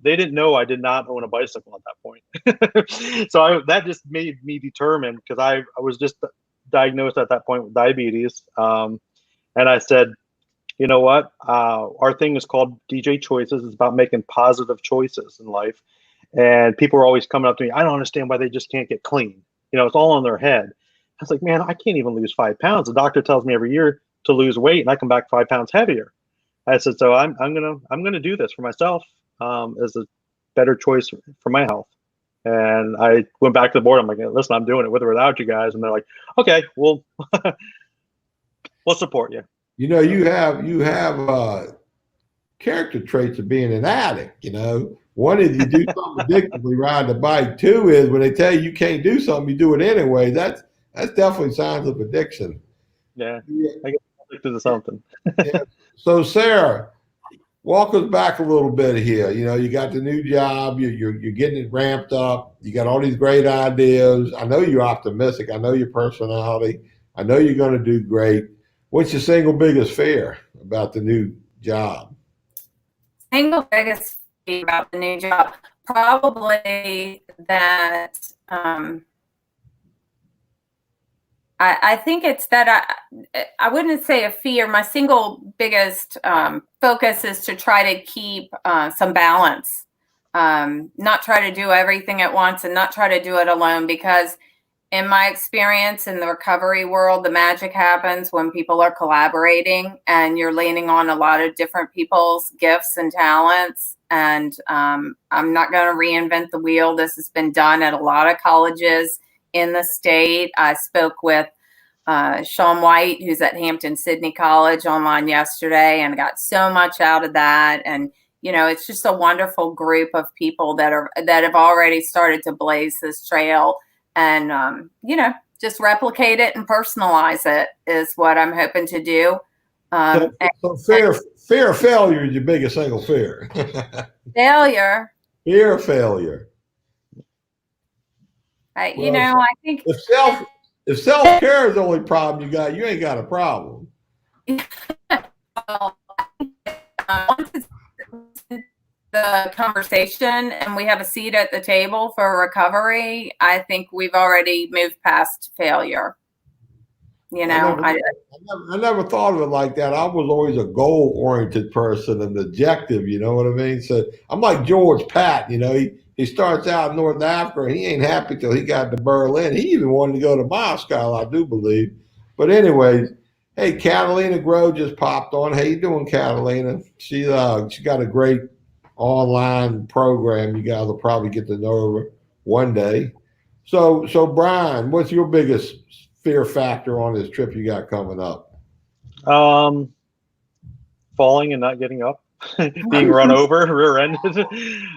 they didn't know I did not own a bicycle at that point. So that just made me determined, because I was just diagnosed at that point with diabetes. And I said, you know what? Our thing is called DJ Choices. It's about making positive choices in life. And people are always coming up to me, I don't understand why they just can't get clean. You know, it's all in their head. I was like, man, I can't even lose 5 pounds. The doctor tells me every year to lose weight, and I come back 5 pounds heavier. I said, so I'm gonna do this for myself as a better choice for my health. And I went back to the board. I'm like, listen, I'm doing it with or without you guys. And they're like, okay, we'll support you. you know, you have character traits of being an addict. You know, one is you do something addictively, ride the bike. Two is when they tell you can't do something, you do it anyway. That's definitely signs of addiction. Yeah, I get addicted to something. Yeah. So Sarah, walk us back a little bit here. You know, you got the new job, you're getting it ramped up. You got all these great ideas. I know you're optimistic. I know your personality. I know you're going to do great. What's your single biggest fear about the new job? Single biggest fear about the new job, probably that I think it's that I wouldn't say a fear. My single biggest focus is to try to keep some balance, not try to do everything at once and not try to do it alone, because in my experience in the recovery world, the magic happens when people are collaborating and you're leaning on a lot of different people's gifts and talents. And I'm not going to reinvent the wheel. This has been done at a lot of colleges in the state. I spoke with Sean White, who's at Hampton-Sydney College, online yesterday, and got so much out of that. And, you know, it's just a wonderful group of people that have already started to blaze this trail. And, you know, just replicate it and personalize it is what I'm hoping to do. So fear of failure is your biggest single fear. Failure. Fear of failure. You know, I think if self-care is the only problem you got, you ain't got a problem. Once the conversation and we have a seat at the table for recovery, I think we've already moved past failure. You know, I never thought of it like that. I was always a goal-oriented person, an objective, you know what I mean? So I'm like George Patton, you know, he starts out in North Africa and he ain't happy till he got to Berlin. He even wanted to go to Moscow, I do believe. But anyways, hey, Catalina Grow just popped on. How you doing, Catalina? She got a great online program. You guys will probably get to know her one day. So Bryon, what's your biggest fear factor on this trip you got coming up? Falling and not getting up, being run over, rear-ended.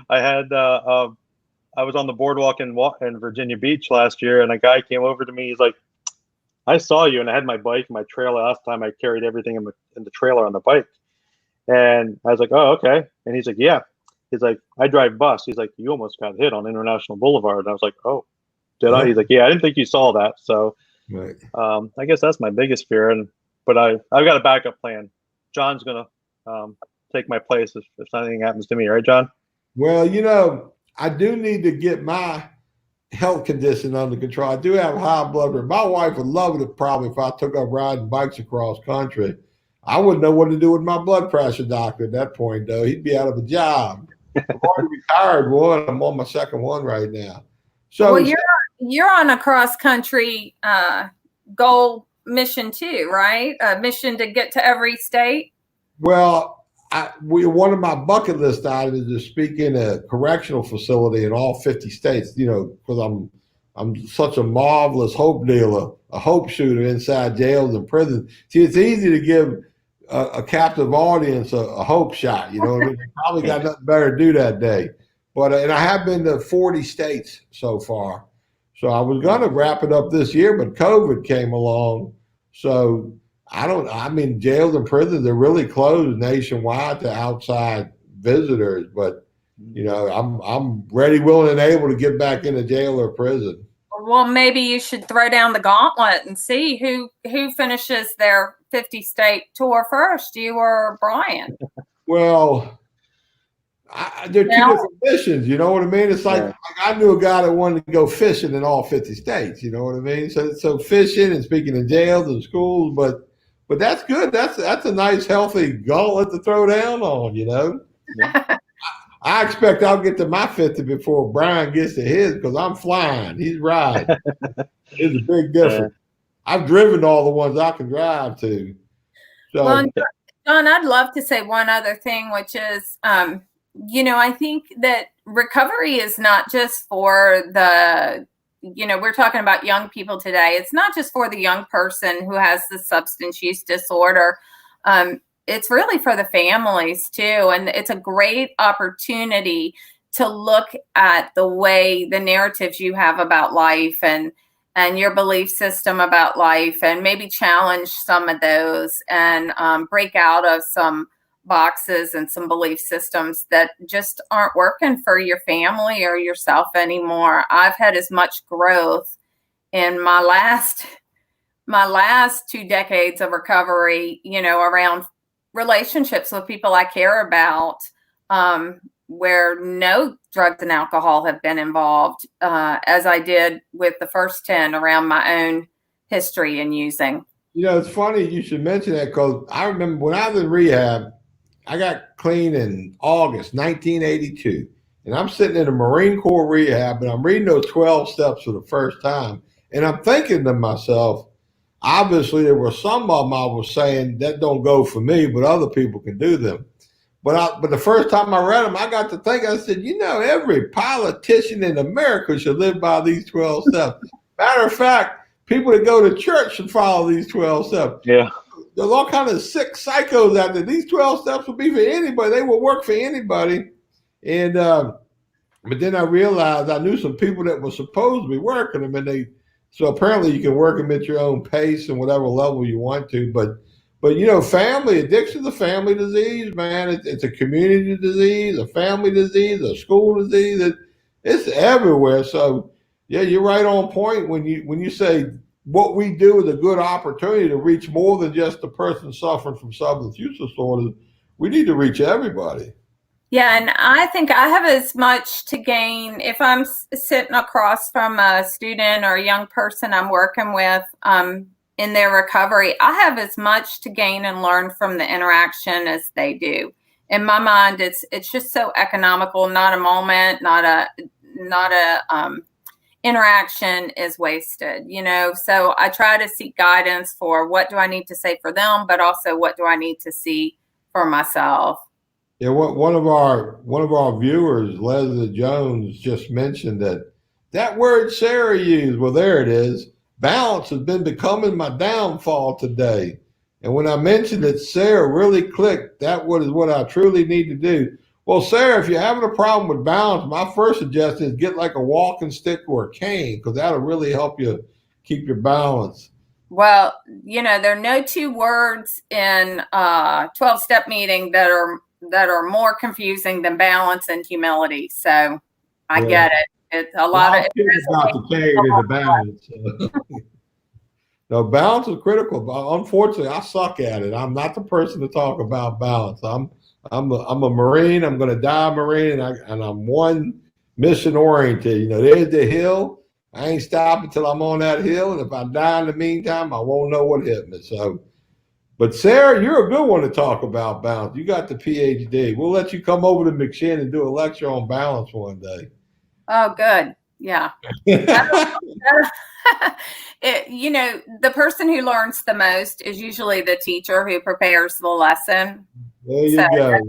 I was on the boardwalk in Virginia Beach last year, and a guy came over to me. He's like, I saw you, and I had my bike and my trailer. Last time I carried everything in the trailer on the bike. And I was like, oh, okay. And he's like, yeah. He's like, I drive bus. He's like, you almost got hit on International Boulevard. And I was like, oh, did I? He's like, yeah, I didn't think you saw that. So Right. I guess that's my biggest fear, but I've got a backup plan. John's gonna take my place if something happens to me, right, John? Well, I do need to get my health condition under control. I do have high blood pressure. My wife would love it probably if I took up riding bikes across country. I wouldn't know what to do with my blood pressure doctor at that point, though. He'd be out of a job. I'm already retired one. I'm on my second one right now. So well, you're on a cross country goal mission too, right? A mission to get to every state. Well, one of my bucket list items is to speak in a correctional facility in all 50 states. Because I'm such a marvelous hope dealer, a hope shooter inside jails and prisons. See, it's easy to give a captive audience a hope shot. You know what I mean? They probably got nothing better to do that day. But and I have been to 40 states so far. So I was going to wrap it up this year, but COVID came along. So jails and prisons are really closed nationwide to outside visitors. But, I'm ready, willing, and able to get back into jail or prison. Well, maybe you should throw down the gauntlet and see who finishes their 50-state tour first, you or Bryon. Well, they're two different missions. You know what I mean? It's like I knew a guy that wanted to go fishing in all 50 states. You know what I mean? So fishing and speaking in jails and schools, but that's good. That's a nice, healthy gauntlet to throw down on. Yeah. I expect I'll get to my 50 before Bryon gets to his because I'm flying. He's riding. It's a big difference. I've driven all the ones I can drive to. So, well, John, I'd love to say one other thing, which is, I think that recovery is not just for we're talking about young people today. It's not just for the young person who has the substance use disorder. It's really for the families too. And it's a great opportunity to look at the narratives you have about life and your belief system about life, and maybe challenge some of those and break out of some boxes and some belief systems that just aren't working for your family or yourself anymore. I've had as much growth in my last 2 decades of recovery, around relationships with people I care about, where no drugs and alcohol have been involved, as I did with the first 10 around my own history in using. It's funny you should mention that because I remember when I was in rehab, I got clean in August 1982. And I'm sitting in a Marine Corps rehab and I'm reading those 12 steps for the first time. And I'm thinking to myself, obviously there were some of them I was saying that don't go for me, but other people can do them. But the first time I read them, I got to think, I said, every politician in America should live by these 12 steps. Matter of fact, people that go to church should follow these 12 steps. Yeah. There's all kinds of sick psychos out there. These 12 steps will be for anybody. They will work for anybody. And but then I realized I knew some people that were supposed to be working them, and so apparently you can work them at your own pace and whatever level you want to. But family addiction is a family disease, man. It's a community disease, a family disease, a school disease. It's everywhere. So yeah, you're right on point when you say what we do is a good opportunity to reach more than just the person suffering from substance use disorders. We need to reach everybody. Yeah, and I think I have as much to gain if I'm sitting across from a student or a young person I'm working with in their recovery. I have as much to gain and learn from the interaction as they do. In my mind, it's just so economical. Not a moment, not a interaction is wasted, So I try to seek guidance for what do I need to say for them, but also what do I need to see for myself. Yeah, one of our viewers, Leslie Jones, just mentioned that word Sarah used. Well, there it is. Balance has been becoming my downfall today. And when I mentioned it, Sarah really clicked. That is what I truly need to do. Well, Sarah, if you're having a problem with balance, my first suggestion is get like a walking stick or a cane, because that'll really help you keep your balance. Well, there are no two words in 12-step meeting that are more confusing than balance and humility. So I get it. It's a lot of about the cane and the balance. No, balance is critical, but unfortunately, I suck at it. I'm not the person to talk about balance. I'm a Marine. I'm going to die a Marine, and I'm one mission oriented. There's the hill. I ain't stopping until I'm on that hill, and if I die in the meantime, I won't know what hit me. So, but Sarah, you're a good one to talk about balance. You got the PhD. We'll let you come over to McShin and do a lecture on balance one day. Oh, good. Yeah. The person who learns the most is usually the teacher who prepares the lesson. There you go.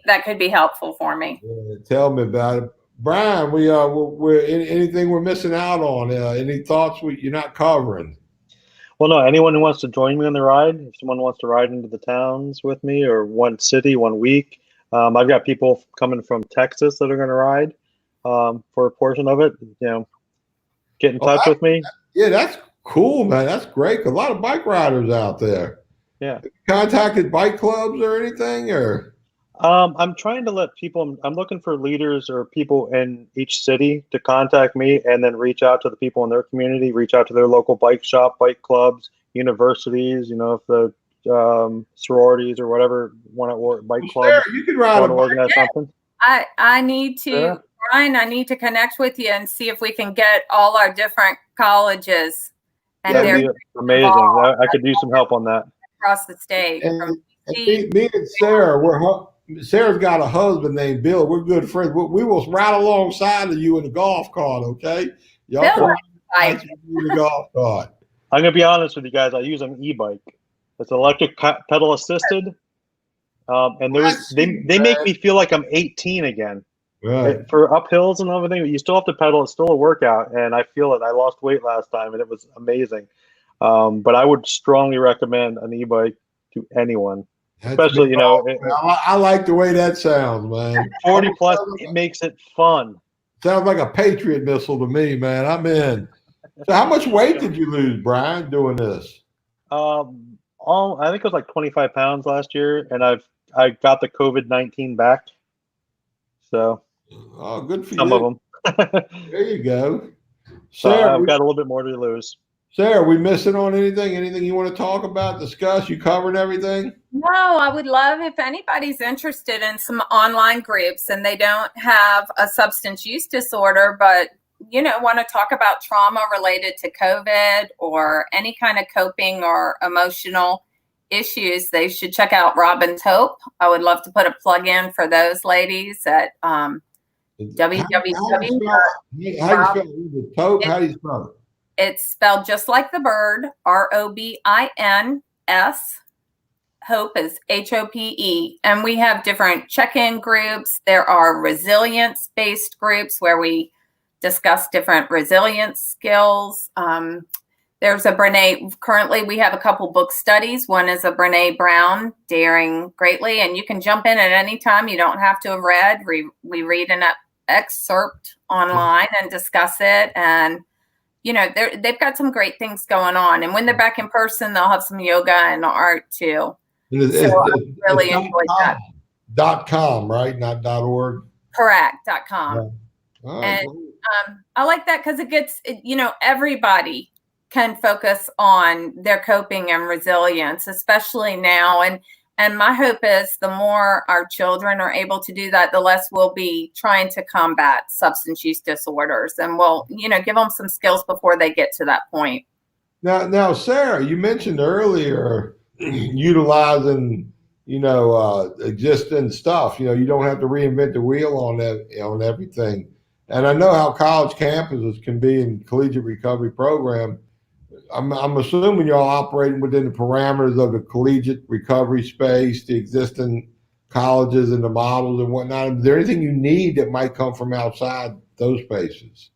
That could be helpful for me. Yeah, tell me about it. Bryon, we're anything we're missing out on? Any thoughts you're not covering? Well, no, anyone who wants to join me on the ride, if someone wants to ride into the towns with me or one city, 1 week, I've got people coming from Texas that are going to ride for a portion of it. Get in touch with me. Yeah, that's cool, man. That's great. A lot of bike riders out there. Yeah. Have you contacted bike clubs or anything, or? I'm trying to let people. I'm looking for leaders or people in each city to contact me, and then reach out to the people in their community. Reach out to their local bike shop, bike clubs, universities. If the sororities or whatever want to bike clubs. Sarah, you can ride want to organize something. I need to, yeah. Bryon, I need to connect with you and see if we can get all our different colleges. And that'd be amazing. I could use some help on that. Across the state. And me and Sarah, Sarah's got a husband named Bill. We're good friends. We will ride alongside of you in the golf cart, okay? Y'all can ride in the golf cart. I'm going to be honest with you guys. I use an e-bike. It's electric pedal assisted. And they make me feel like I'm 18 again. Right. For uphills and everything, you still have to pedal. It's still a workout, and I feel it. I lost weight last time, and it was amazing. But I would strongly recommend an e-bike to anyone, especially I like the way that sounds, man. 40 plus, it makes it fun. Sounds like a Patriot missile to me, man. I'm in. So, how much weight did you lose, Bryon, doing this? I think it was like 25 pounds last year, and I got the COVID-19 back. So. Oh, good for some you. of them. There you go. Sarah, I've got a little bit more to lose. Sarah, are we missing on anything? Anything you want to talk about, discuss? You covered everything? No, I would love if anybody's interested in some online groups and they don't have a substance use disorder, but want to talk about trauma related to COVID or any kind of coping or emotional issues, they should check out Robin's Hope. I would love to put a plug in for those ladies at www. How do you spell it? It's spelled just like the bird, ROBINS. Hope is HOPE. And we have different check-in groups. There are resilience-based groups where we discuss different resilience skills. There's a Brene, currently we have a couple book studies. One is a Brene Brown, Daring Greatly, and you can jump in at any time. You don't have to have read. We read an excerpt online and discuss it. And, they've got some great things going on. And when they're back in person, they'll have some yoga and art too. I really enjoyed that. .com, right? Not .org? Correct, .com. Yeah. Oh, and I like that because it gets, everybody can focus on their coping and resilience, especially now. And my hope is the more our children are able to do that, the less we'll be trying to combat substance use disorders. And we'll, give them some skills before they get to that point. Now, Sarah, you mentioned earlier utilizing, existing stuff. You don't have to reinvent the wheel on everything. And I know how college campuses can be in collegiate recovery program. I'm assuming y'all operating within the parameters of the collegiate recovery space, the existing colleges and the models and whatnot. Is there anything you need that might come from outside those spaces?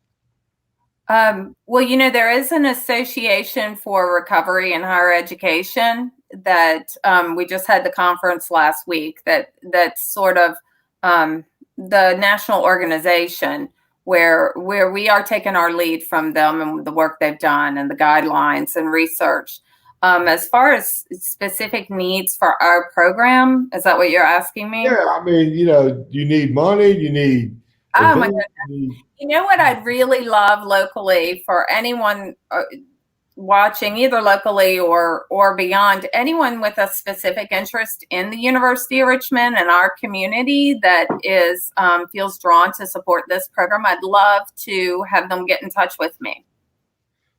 Well, there is an association for recovery in higher education that we just had the conference last week that's sort of the national organization where we are taking our lead from them and the work they've done and the guidelines and research. As far as specific needs for our program, is that what you're asking me? Yeah, I mean, you need money, you need. Oh my goodness. You know what I'd really love locally for anyone watching either locally or beyond, anyone with a specific interest in the University of Richmond and our community that is feels drawn to support this program, I'd love to have them get in touch with me.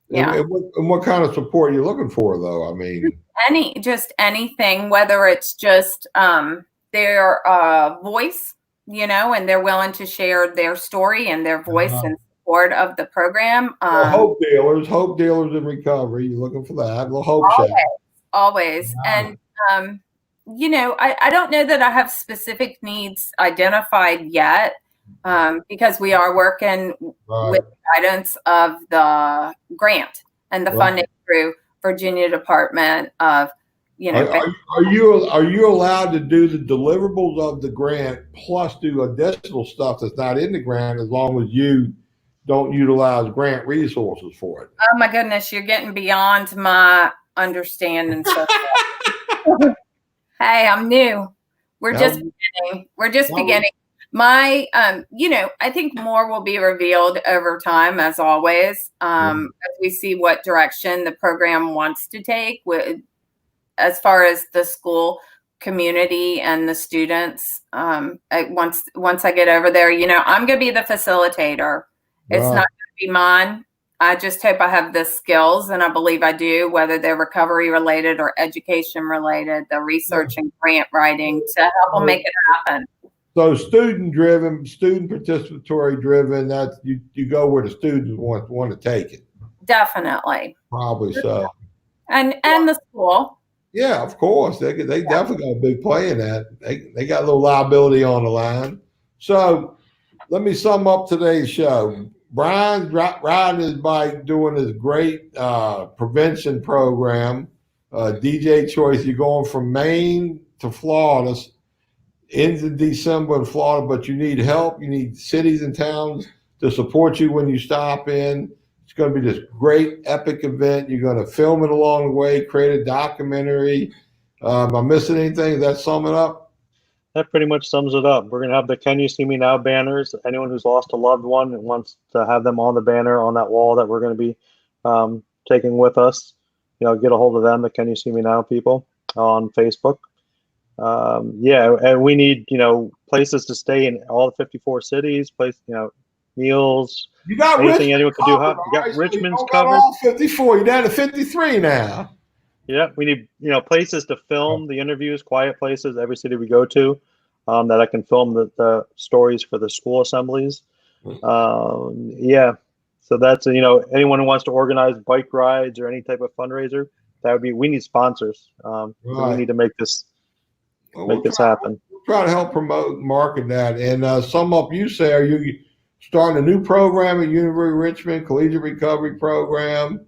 Yeah. And what kind of support are you looking for, though? I mean, anything, whether it's just their voice, you know, and they're willing to share their story and their voice in support of the program. Hope dealers in recovery. You're looking for that. A little hope check. Always. And, you know, I don't know that I have specific needs identified yet because we are working with guidance of the grant and the funding through Virginia Department of, you know. Are you allowed to do the deliverables of the grant plus do additional stuff that's not in the grant as long as you don't utilize grant resources for it? Oh my goodness, you're getting beyond my understanding. So hey, I'm new. We're just beginning. My, you know, I think more will be revealed over time, as always, as we see what direction the program wants to take with, as far as the school community and the students. Once I get over there, you know, I'm going to be the facilitator. It's not going to be mine. I just hope I have the skills, and I believe I do, whether they're recovery related or education related, the research and grant writing to help them make it happen. So student driven, student participatory driven, that's you go where the students want to take it. Definitely. Probably so. And the school. Yeah, of course. They definitely got a big play in that. They got a little liability on the line. So let me sum up today's show. Bryon riding his bike, doing this great prevention program. DJ Choice, you're going from Maine to Florida, into December in Florida, but you need help. You need cities and towns to support you when you stop in. It's going to be this great epic event. You're going to film it along the way, create a documentary. Am I missing anything? Does that sum it up? That pretty much sums it up. We're going to have the Can You See Me Now banners. Anyone who's lost a loved one and wants to have them on the banner on that wall that we're going to be taking with us, you know, get a hold of them, the Can You See Me Now people on Facebook. Yeah, and we need, you know, places to stay in all the 54 cities, you know, meals. You got anything anyone can do. Covered, You got Richmond's got covered. All 54. You're down to 53 now. Yeah, we need, you know, places to film the interviews, quiet places, every city we go to, that I can film the stories for the school assemblies. Yeah, so that's, you know, anyone who wants to organize bike rides or any type of fundraiser, that would be, we need sponsors. So we need to make this happen. We'll try to help promote, market that. And sum up, you say, are you starting a new program at University of Richmond, Collegiate Recovery Program?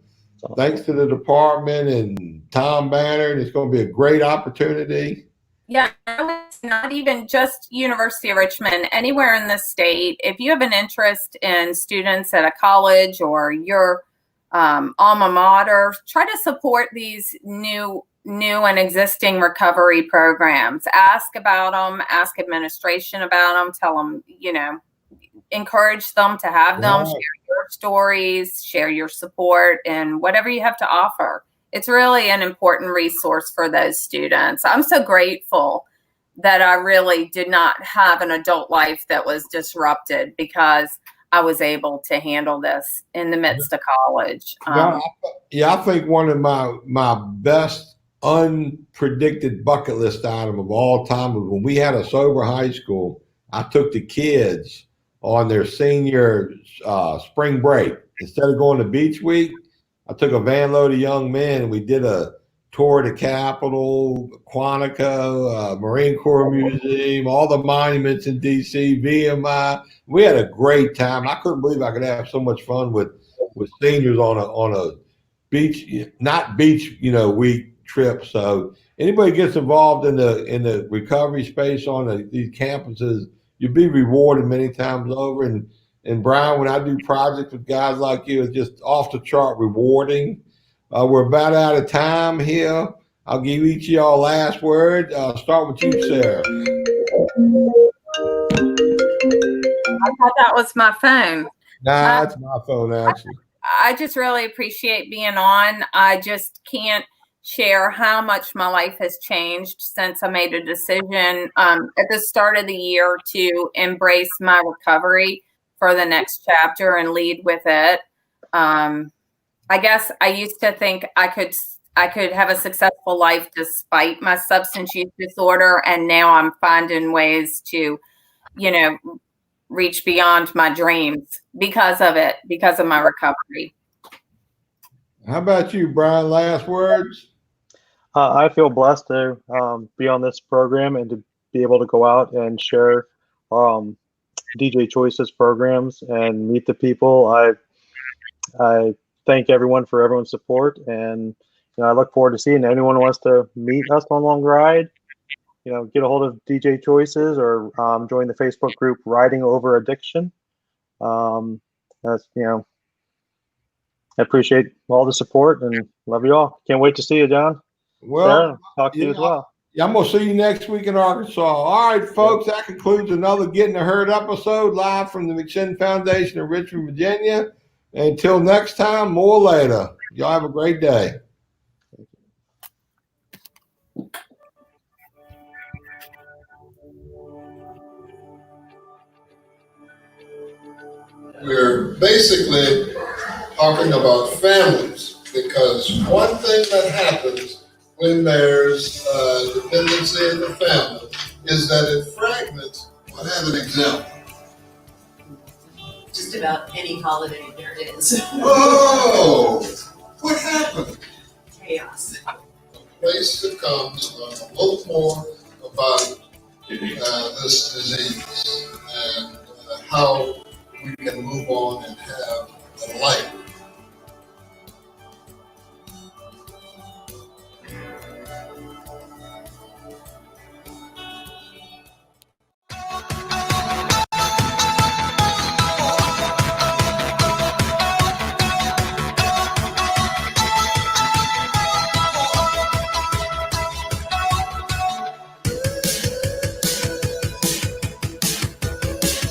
Thanks to the department and Tom Banner, and it's going to be a great opportunity. Yeah, it's not even just University of Richmond, anywhere in the state. If you have an interest in students at a college or your alma mater, try to support these new and existing recovery programs. Ask about them, ask administration about them, tell them, you know, encourage them to have them, share your stories, share your support, and whatever you have to offer. It's really an important resource for those students. I'm so grateful that I really did not have an adult life that was disrupted because I was able to handle this in the midst of college. I think one of my best unpredicted bucket list item of all time was when we had a sober high school. I took the kids on their senior spring break. Instead of going to beach week, I took a van load of young men and we did a tour of the Capitol, Quantico, Marine Corps Museum, all the monuments in D.C., VMI. We had a great time. I couldn't believe I could have so much fun with seniors on a beach, not beach, you know, week trip. So anybody gets involved in the recovery space on these campuses, you'll be rewarded many times over. And Bryon, when I do projects with guys like you, it's just off the chart rewarding. We're about out of time here. I'll give each of y'all last word. Start with you, Sarah. I thought that was my phone. Nah, it's my phone, actually. I just really appreciate being on. I just can't share how much my life has changed since I made a decision at the start of the year to embrace my recovery for the next chapter and lead with it. I guess I used to think I could have a successful life despite my substance use disorder, and now I'm finding ways to, reach beyond my dreams because of it, because of my recovery. How about you, Bryon? Last words? I feel blessed to be on this program and to be able to go out and share DJ Choices programs and meet the people. I thank everyone for everyone's support, and I look forward to seeing anyone who wants to meet us on Long Ride. Get a hold of DJ Choices or join the Facebook group Riding Over Addiction. That's I appreciate all the support and love you all. Can't wait to see you, John. Well, Sarah, talk to you as well. I'm going to see you next week in Arkansas. All right, folks, that concludes another Getting the Herd episode live from the McShin Foundation in Richmond, Virginia. Until next time, more later. Y'all have a great day. We're basically talking about families, because one thing that happens when there's dependency in the family is that it fragments. I'll have an example. Just about any holiday there is. Oh, what happened? Chaos. A place that comes a little more about this disease and how we can move on and have a life